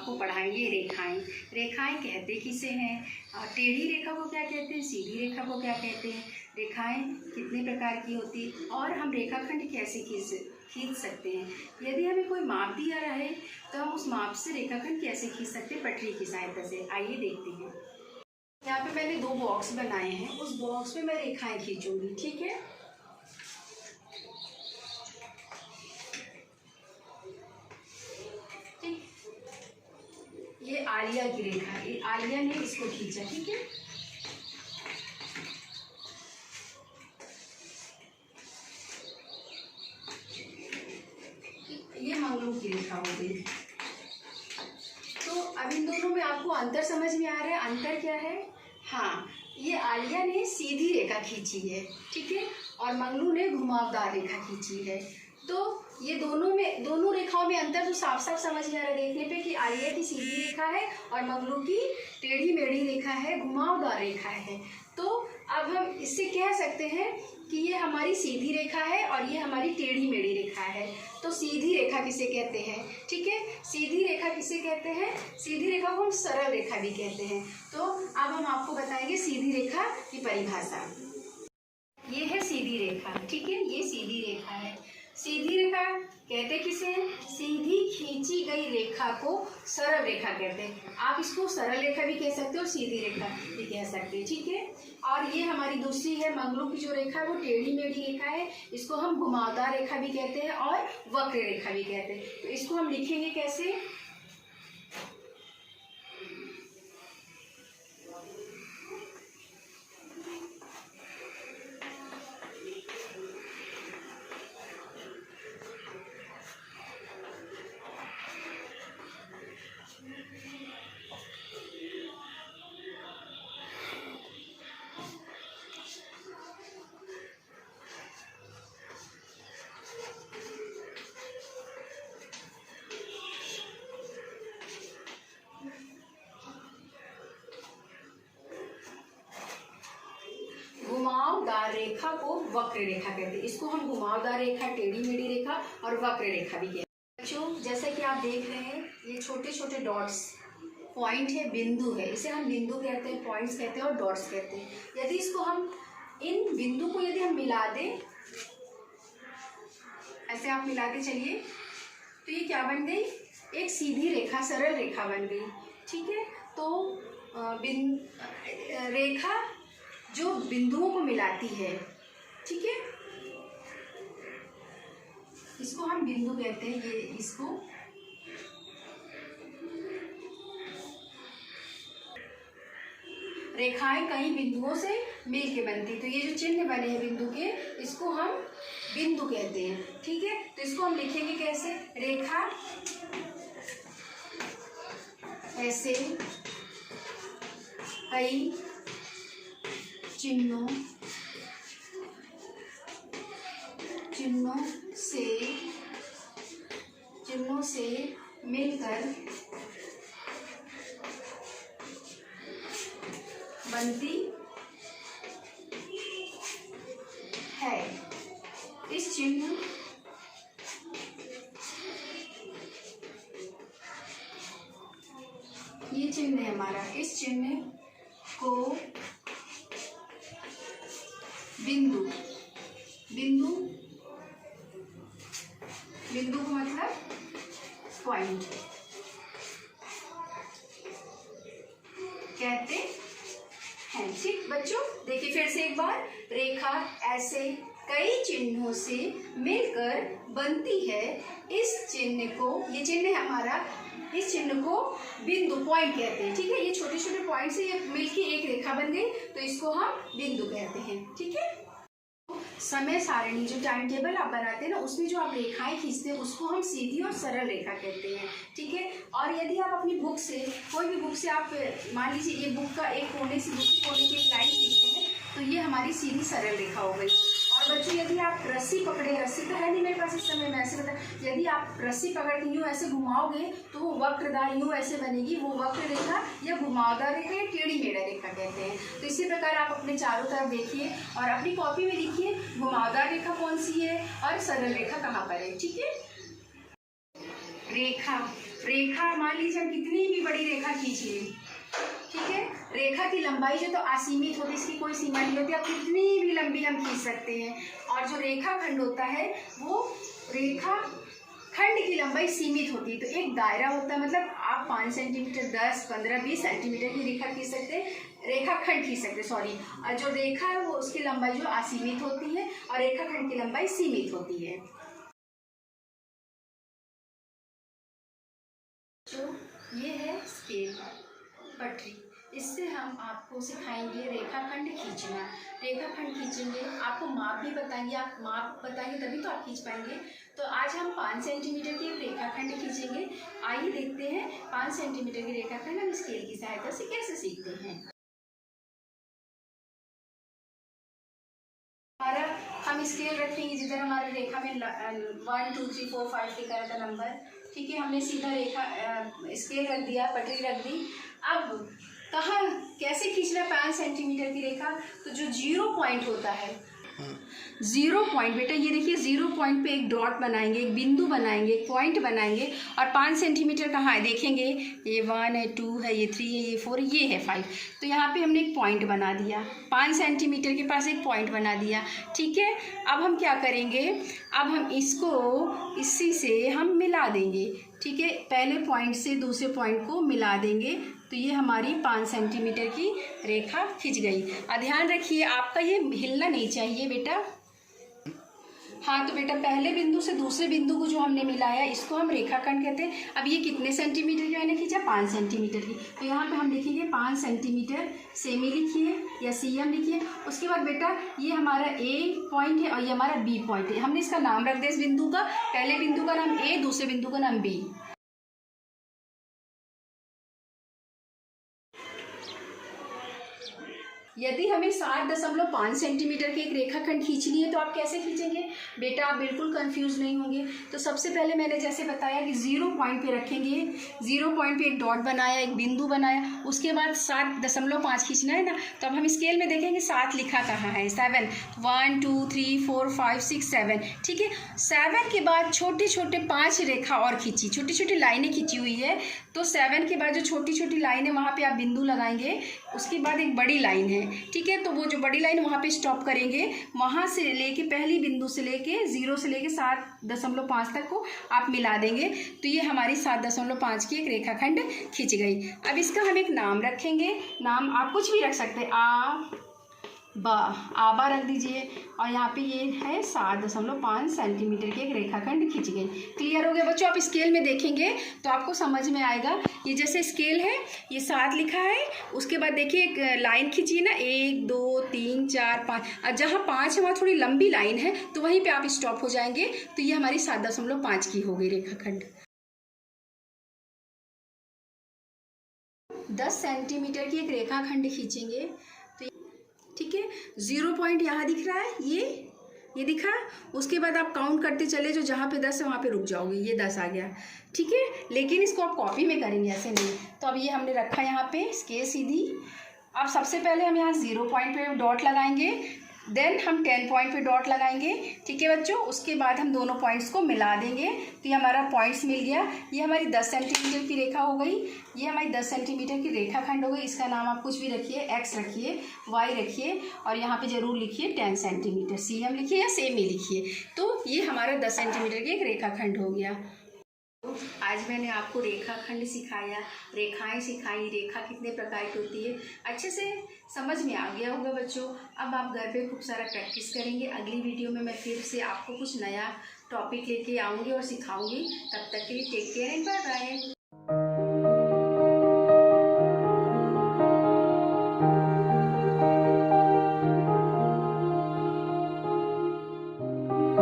आपको पढ़ाएंगे रेखाएं। रेखाएं कहते किसे हैं, टेढ़ी रेखा को क्या कहते हैं, सीधी रेखा को क्या कहते हैं, रेखाएं कितने प्रकार की होती, और हम रेखाखंड कैसे खींच सकते हैं। यदि हमें कोई माप दिया रहे तो हम उस माप से रेखाखंड कैसे खींच सकते हैं पटरी की सहायता से। आइए देखते हैं। यहाँ पे मैंने 2 बॉक्स बनाए हैं, उस बॉक्स में मैं रेखाएं खींचूंगी। ठीक है, ये आलिया की रेखा, ये आलिया ने इसको खींचा। ठीक है, ये मंगलू की रेखा हो गई। तो अब इन दोनों में आपको अंतर समझ में आ रहा है। अंतर क्या है, हाँ, ये आलिया ने सीधी रेखा खींची है, ठीक है, और मंगलू ने घुमावदार रेखा खींची है। तो ये दोनों रेखाओं में अंतर तो साफ साफ समझ में आ रहा है देखने पे कि आलिया की सीधी रेखा है और मंगलू की टेढ़ी मेढ़ी रेखा है, घुमावदार रेखा है। तो अब हम इससे कह सकते हैं कि ये हमारी सीधी रेखा है और ये हमारी टेढ़ी मेढ़ी रेखा है। तो सीधी रेखा किसे कहते हैं, ठीक है, सीधी रेखा किसे कहते हैं, सीधी रेखा को हम सरल रेखा भी कहते हैं। तो अब हम आपको बताएंगे सीधी रेखा की परिभाषा। ये है सीधी रेखा, ठीक है, ये सीधी रेखा है। सीधी रेखा कहते किसे हैं, सीधी खींची गई रेखा को सरल रेखा कहते हैं। आप इसको सरल रेखा भी कह सकते हो, सीधी रेखा भी कह सकते हैं, ठीक है। और ये हमारी दूसरी है मंगलू की जो रेखा है वो टेढ़ी मेढ़ी रेखा है, इसको हम घुमावदार रेखा भी कहते हैं और वक्र रेखा भी कहते हैं। तो इसको हम लिखेंगे कैसे, घुमावदार रेखा को वक्र रेखा कहते हैं। इसको हम घुमावदार रेखा, टेढ़ी मेढ़ी रेखा और वक्र रेखा भी कहते हैं। बच्चों, जैसा कि आप देख रहे हैं ये छोटे छोटे डॉट्स पॉइंट है, बिंदु है, इसे हम बिंदु कहते हैं, पॉइंट्स कहते हैं और डॉट्स कहते हैं। यदि इसको हम इन बिंदु को यदि हम मिला दें, ऐसे आप मिलाते चलिए, तो ये क्या बन गई, एक सीधी रेखा, सरल रेखा बन गई। ठीक है, तो रेखा जो बिंदुओं को मिलाती है, ठीक है, इसको हम बिंदु कहते हैं। ये इसको रेखाएं कई बिंदुओं से मिलके बनती, तो ये जो चिन्ह बने हैं बिंदु के, इसको हम बिंदु कहते हैं। ठीक है, तो इसको हम लिखेंगे कैसे, रेखा ऐसे कई चिन्हों से मिलकर बनती है। इस चिन्ह ये चिन्ह है हमारा, इस चिन्ह को बिंदु को मतलब पॉइंट कहते हैं। ठीक बच्चों, देखिए फिर से एक बार, रेखा ऐसे कई चिन्हों से मिलकर बनती है। इस चिन्ह को, ये चिन्ह है हमारा, इस चिन्ह को बिंदु, पॉइंट कहते हैं। ठीक है, ये छोटे छोटे पॉइंट से ये मिलके एक रेखा बन गई, तो इसको हम बिंदु कहते हैं। ठीक है, समय सारणी जो टाइम टेबल आप बनाते हैं ना, उसमें जो आप रेखाएं खींचते हैं उसको हम सीधी और सरल रेखा कहते हैं। ठीक है, और यदि आप अपनी बुक से, कोई भी बुक से आप मान लीजिए ये बुक का एक कोने से दूसरे कोने की एक लाइन खींचते हैं, तो ये हमारी सीधी सरल रेखा हो गई। और बच्चों, यदि आप रस्सी पकड़े, रस्सी तो है नहीं मेरे पास इस समय, मैं ऐसे बता, यदि आप रस्सी पकड़ के यूँ ऐसे घुमाओगे तो वो वक्रदार यूँ ऐसे बनेगी, वो वक्र रेखा या घुमावदार रेखा या टेढ़ी मेढ़ा रेखा कहते हैं। तो इसी प्रकार आप अपने चारों तरफ देखिए और अपनी कॉपी में लिखिए घुमावदार रेखा कौन सी है और सरल रेखा कहाँ पर है। ठीक है, रेखा रेखा मान लीजिए हम कितनी भी बड़ी रेखा खींच लें, ठीक है, रेखा की लंबाई जो तो असीमित होती है, इसकी कोई सीमा नहीं होती, आप कितनी भी लंबी हम खींच सकते हैं। और जो रेखा खंड होता है वो रेखा खंड की लंबाई सीमित होती है। तो एक दायरा होता है, मतलब आप 5 सेंटीमीटर, 10, 15, 20 सेंटीमीटर की रेखा खींच सकते हैं, रेखा खंड खींच सकते हैं, सॉरी। और जो रेखा है वो उसकी लंबाई जो असीमित होती है और रेखा खंड की लंबाई सीमित होती है। जो ये है स्केल पटरी, इससे हम आपको सिखाएंगे रेखाखंड खींचना। रेखाखंड खींचेंगे, आपको माप भी बताएंगे, आप माप बताएंगे तभी तो आप खींच पाएंगे। तो आज हम 5 सेंटीमीटर की रेखाखंड खींचेंगे। आइए देखते हैं 5 सेंटीमीटर की रेखाखंड हम स्केल की सहायता से कैसे सीखते हैं। हमारा हम स्केल रखेंगे जिधर हमारे रेखा में 1 2 3 4 5 लिखा रहता नंबर, ठीक है। हमने सीधा रेखा स्केल रख दिया, पटरी रख दी। अब कहाँ कैसे खींचना 5 सेंटीमीटर की रेखा, तो जो 0 पॉइंट होता है, 0 पॉइंट, बेटा ये देखिए 0 पॉइंट पे एक डॉट बनाएंगे, एक बिंदु बनाएंगे, एक पॉइंट बनाएंगे। और 5 सेंटीमीटर कहाँ है देखेंगे, ये 1 है, 2 है, ये 3 है, ये 4 है, ये है 5। तो यहाँ पे हमने एक पॉइंट बना दिया, 5 सेंटीमीटर के पास एक पॉइंट बना दिया, ठीक है। अब हम क्या करेंगे, अब हम इसको इसी से हम मिला देंगे, ठीक है। पहले पॉइंट से दूसरे पॉइंट को मिला देंगे, तो ये हमारी 5 सेंटीमीटर की रेखा खिंच गई। ध्यान रखिए आपका ये हिलना नहीं चाहिए बेटा। हाँ, तो बेटा पहले बिंदु से दूसरे बिंदु को जो हमने मिलाया इसको हम रेखाखंड कहते हैं। अब ये कितने सेंटीमीटर की मैंने खींचा, 5 सेंटीमीटर की। तो यहाँ पे हम लिखेंगे 5 सेंटीमीटर, सेमी लिखिए या सीएम लिखिए। उसके बाद बेटा ये हमारा ए पॉइंट है और ये हमारा बी पॉइंट है। हमने इसका नाम रख दिया इस बिंदु का, पहले बिंदु का नाम ए, दूसरे बिंदु का नाम बी। यदि हमें 7.5 सेंटीमीटर की एक रेखाखंड खींचनी है तो आप कैसे खींचेंगे बेटा, आप बिल्कुल कंफ्यूज नहीं होंगे। तो सबसे पहले मैंने जैसे बताया कि 0 पॉइंट पे रखेंगे, 0 पॉइंट पे एक डॉट बनाया, एक बिंदु बनाया, उसके बाद 7.5 खींचना है ना। तो अब हम स्केल में देखेंगे 7 लिखा कहाँ है, 7, 1 2 3 4 5 6 7, ठीक है। 7 के बाद छोटे छोटे 5 रेखा और खींची, छोटी छोटी लाइनें खींची हुई है। तो 7 के बाद जो छोटी छोटी लाइन है वहाँ पे आप बिंदु लगाएंगे, उसके बाद एक बड़ी लाइन है, ठीक है। तो वो जो बड़ी लाइन वहाँ पे स्टॉप करेंगे, वहाँ से लेके पहली बिंदु से लेके 0 से लेके 7.5 तक को आप मिला देंगे। तो ये हमारी 7.5 की एक रेखाखंड खींच गई। अब इसका हम एक नाम रखेंगे, नाम आप कुछ भी रख सकते हैं, आबा रख दीजिए। और यहाँ पे ये है 7.5 सेंटीमीटर की एक रेखाखंड खींच गई। क्लियर हो गया बच्चों। आप स्केल में देखेंगे तो आपको समझ में आएगा। ये जैसे स्केल है, ये 7 लिखा है, उसके बाद देखिए एक लाइन खींचिए ना, 1 2 3 4 5, और जहाँ 5 है वहाँ थोड़ी लंबी लाइन है, तो वहीं पर आप स्टॉप हो जाएंगे। तो ये हमारी 7.5 की हो गई रेखाखंड। 10 सेंटीमीटर की एक रेखाखंड खींचेंगे, ठीक है। 0 पॉइंट यहाँ दिख रहा है, ये दिखा। उसके बाद आप काउंट करते चले जो जहाँ पे 10 है वहाँ पे रुक जाओगे, ये 10 आ गया, ठीक है। लेकिन इसको आप कॉपी में करेंगे, ऐसे नहीं। तो अब ये हमने रखा यहाँ पे स्केल सीधी। अब सबसे पहले हम यहाँ 0 पॉइंट पे डॉट लगाएंगे, देन हम 10 पॉइंट पे डॉट लगाएंगे, ठीक है बच्चों। उसके बाद हम दोनों पॉइंट्स को मिला देंगे, तो ये हमारा पॉइंट्स मिल गया। ये हमारी 10 सेंटीमीटर की रेखा हो गई, ये हमारी 10 सेंटीमीटर की रेखाखंड हो गई। इसका नाम आप कुछ भी रखिए, एक्स रखिए, वाई रखिए, और यहाँ पे जरूर लिखिए 10 सेंटीमीटर, सीएम लिखिए या सेमी लिखिए। तो ये हमारा 10 सेंटीमीटर की एक रेखाखंड हो गया। आज मैंने आपको रेखाखंड सिखाया, रेखाएं सिखाई, रेखा कितने प्रकार की होती है, अच्छे से समझ में आ गया होगा बच्चों। अब आप घर पे खूब सारा प्रैक्टिस करेंगे। अगली वीडियो में मैं फिर से आपको कुछ नया टॉपिक लेके आऊँगी और सिखाऊंगी। तब तक के लिए take care and bye bye.